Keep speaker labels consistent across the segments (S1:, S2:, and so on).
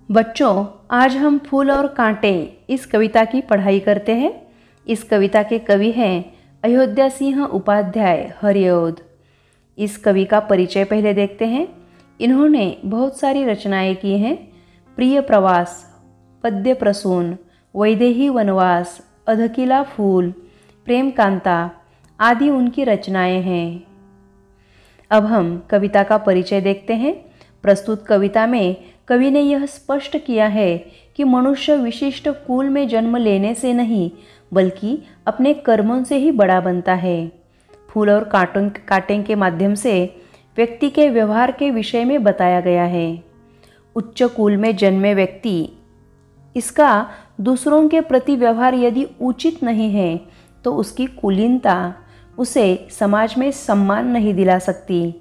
S1: बच्चों, आज हम फूल और कांटे इस कविता की पढ़ाई करते हैं। इस कविता के कवि हैं अयोध्या सिंह उपाध्याय हरिऔध। इस कवि का परिचय पहले देखते हैं। इन्होंने बहुत सारी रचनाएं की हैं। प्रिय प्रवास, पद्य प्रसून, वैदेही वनवास, अधकिला फूल, प्रेम कांता आदि उनकी रचनाएं हैं। अब हम कविता का परिचय देखते हैं। प्रस्तुत कविता में कवि ने यह स्पष्ट किया है कि मनुष्य विशिष्ट कुल में जन्म लेने से नहीं बल्कि अपने कर्मों से ही बड़ा बनता है। फूल और कांटे के माध्यम से व्यक्ति के व्यवहार के विषय में बताया गया है। उच्च कुल में जन्मे व्यक्ति इसका दूसरों के प्रति व्यवहार यदि उचित नहीं है तो उसकी कुलीनता उसे समाज में सम्मान नहीं दिला सकती।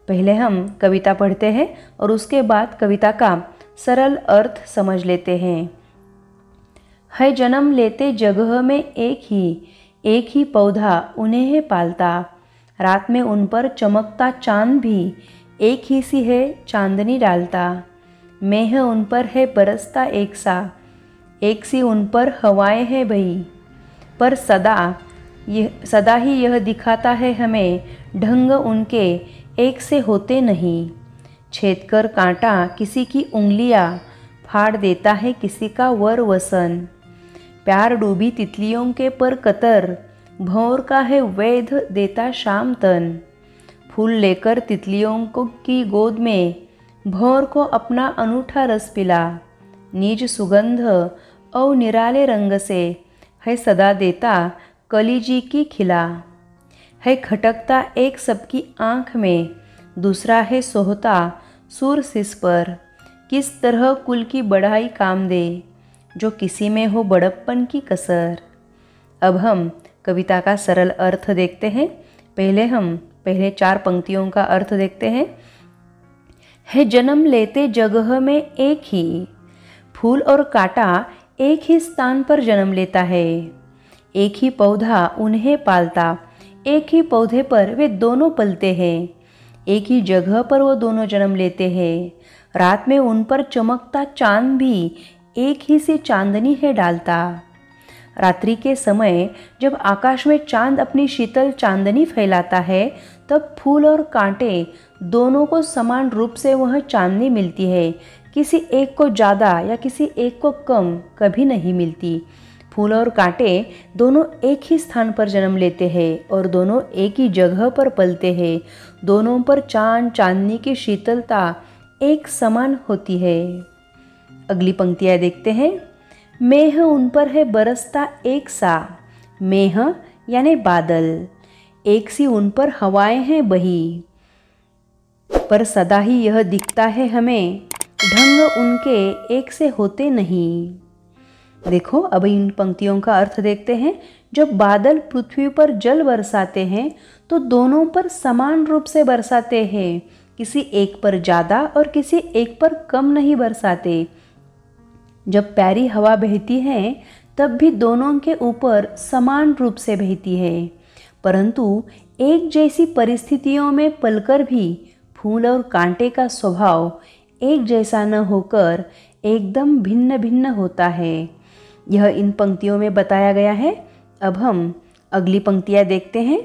S1: पहले हम कविता पढ़ते हैं और उसके बाद कविता का सरल अर्थ समझ लेते हैं। है जन्म लेते जगह में एक ही पौधा उन्हें है पालता। रात में उन पर चमकता चांद भी एक ही सी है चांदनी डालता। मेह उन पर है बरसता एक सी उन पर हवाएं है बही। पर सदा ही यह दिखाता है हमें ढंग उनके एक से होते नहीं। छेद कर कांटा किसी की उंगलियां, फाड़ देता है किसी का वर वसन। प्यार डूबी तितलियों के पर कतर, भौर का है वैध देता शाम तन। फूल लेकर तितलियों को की गोद में, भौर को अपना अनूठा रस पिला। निज सुगंध और निराले रंग से है सदा देता कलीजी की खिला। है खटकता एक सबकी आँख में, दूसरा है सोहता सूर सिस पर। किस तरह कुल की बढ़ाई काम दे, जो किसी में हो बड़प्पन की कसर। अब हम कविता का सरल अर्थ देखते हैं। पहले 4 पंक्तियों का अर्थ देखते हैं। है जन्म लेते जगह में एक ही, फूल और कांटा एक ही स्थान पर जन्म लेता है। एक ही पौधा उन्हें पालता, एक ही पौधे पर वे दोनों पलते हैं। एक ही जगह पर वो दोनों जन्म लेते हैं। रात में उन पर चमकता चांद भी एक ही सी चांदनी है डालता। रात्रि के समय जब आकाश में चांद अपनी शीतल चांदनी फैलाता है तब फूल और कांटे दोनों को समान रूप से वह चांदनी मिलती है। किसी एक को ज़्यादा या किसी एक को कम कभी नहीं मिलती। फूल और कांटे दोनों एक ही स्थान पर जन्म लेते हैं और दोनों एक ही जगह पर पलते हैं। दोनों पर चांदनी की शीतलता एक समान होती है। अगली पंक्तियाँ देखते हैं। मेह उन पर है बरसता एक सा, मेह यानी बादल, एक सी उन पर हवाएं हैं बही। पर सदा ही यह दिखता है हमें ढंग उनके एक से होते नहीं। देखो, अब इन पंक्तियों का अर्थ देखते हैं। जब बादल पृथ्वी पर जल बरसाते हैं तो दोनों पर समान रूप से बरसाते हैं। किसी एक पर ज़्यादा और किसी एक पर कम नहीं बरसाते। जब प्यारी हवा बहती है तब भी दोनों के ऊपर समान रूप से बहती है। परंतु एक जैसी परिस्थितियों में पलकर भी फूल और कांटे का स्वभाव एक जैसा न होकर एकदम भिन्न भिन्न होता है। यह इन पंक्तियों में बताया गया है। अब हम अगली पंक्तियां देखते हैं।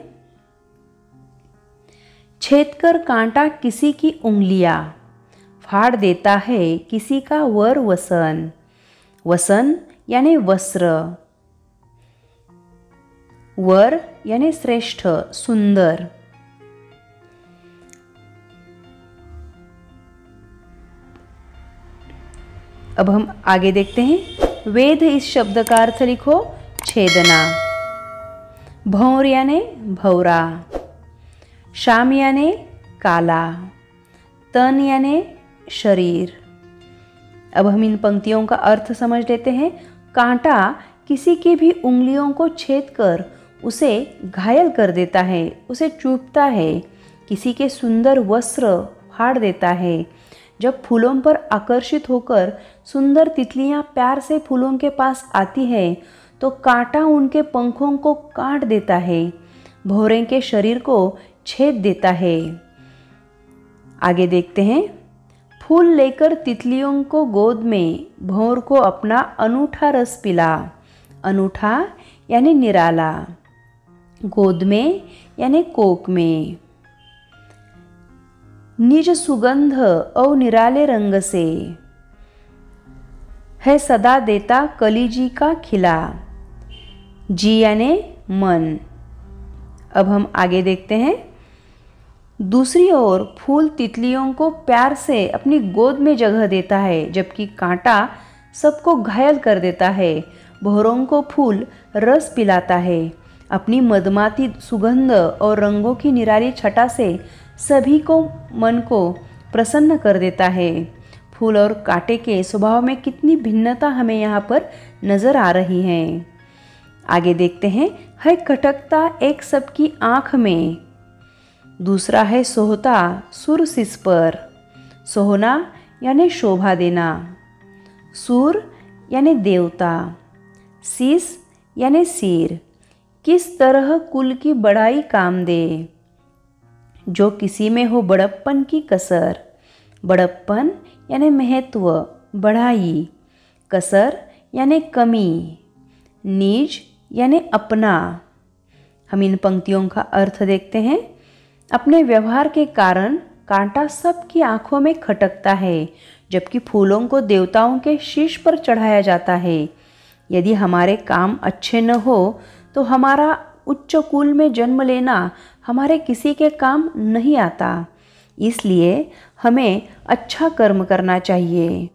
S1: छेद कर कांटा किसी की उंगलियां, फाड़ देता है किसी का वर वसन। वसन यानी वस्त्र, वर यानी श्रेष्ठ सुंदर। अब हम आगे देखते हैं। वेद इस शब्द का अर्थ लिखो छेदना। भौर यानी भौरा, शाम यानी काला, तन यानी शरीर। अब हम इन पंक्तियों का अर्थ समझ लेते हैं। कांटा किसी की भी उंगलियों को छेद कर उसे घायल कर देता है, उसे चूभता है। किसी के सुंदर वस्त्र फाड़ देता है। जब फूलों पर आकर्षित होकर सुंदर तितलियां प्यार से फूलों के पास आती हैं तो कांटा उनके पंखों को काट देता है, भौरे के शरीर को छेद देता है। आगे देखते हैं। फूल लेकर तितलियों को गोद में भंवर को अपना अनूठा रस पिला। अनूठा यानी निराला, गोद में यानी कोक में। निज सुगंध और निराले रंग से है सदा देता कलीजी का खिला। जी यानी मन। अब हम आगे देखते हैं। दूसरी ओर फूल तितलियों को प्यार से अपनी गोद में जगह देता है, जबकि कांटा सबको घायल कर देता है। भंवरों को फूल रस पिलाता है। अपनी मदमाती सुगंध और रंगों की निराली छटा से सभी को मन को प्रसन्न कर देता है। फूल और कांटे के स्वभाव में कितनी भिन्नता हमें यहाँ पर नजर आ रही है। आगे देखते हैं। है खटकता एक सबकी आँख में। दूसरा है सोहता सुर सिस पर। सोहना यानी शोभा देना, सुर यानी देवता, सिस यानी सिर। किस तरह कुल की बड़ाई काम दे, जो किसी में हो बड़प्पन की कसर। बड़प्पन यानी महत्व, बढ़ाई। कसर यानी कमी। निज यानी अपना। हम इन पंक्तियों का अर्थ देखते हैं। अपने व्यवहार के कारण कांटा सबकी आंखों में खटकता है, जबकि फूलों को देवताओं के शीश पर चढ़ाया जाता है। यदि हमारे काम अच्छे न हो तो हमारा उच्च कुल में जन्म लेना हमारे किसी के काम नहीं आता। इसलिए हमें अच्छा कर्म करना चाहिए।